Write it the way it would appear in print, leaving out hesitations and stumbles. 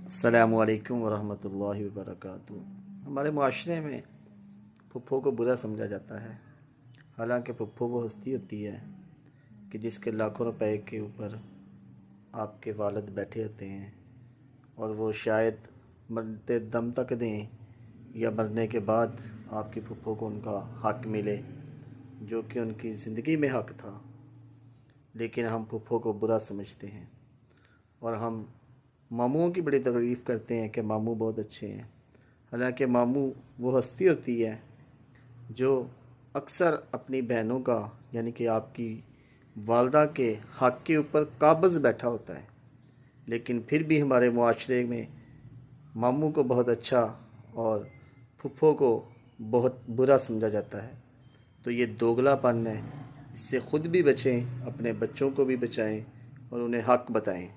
अस्सलामु अलैकुम वरहमतुल्लाहि वबरकातुहू। हमारे माशरे में फुफ्फो को बुरा समझा जाता है। हालांकि फुफ्फो वो हस्ती होती है कि जिसके लाखों रुपए के ऊपर आपके वालिद बैठे होते हैं और वो शायद मरते दम तक दें या मरने के बाद आपकी फुफ्फो को उनका हक़ मिले जो कि उनकी ज़िंदगी में हक़ था। लेकिन हम फुफ्फो को बुरा समझते हैं और हम मामुओं की बड़ी तारीफ़ करते हैं कि मामू बहुत अच्छे हैं। हालांकि मामू वो हस्ती होती है जो अक्सर अपनी बहनों का यानी कि आपकी वालदा के हक़ के ऊपर काबिज़ बैठा होता है, लेकिन फिर भी हमारे मुआशरे में मामू को बहुत अच्छा और फुफ्फो को बहुत बुरा समझा जाता है। तो ये दोगलापन है, इससे ख़ुद भी बचें, अपने बच्चों को भी बचाएं और उन्हें हक़ बताएं।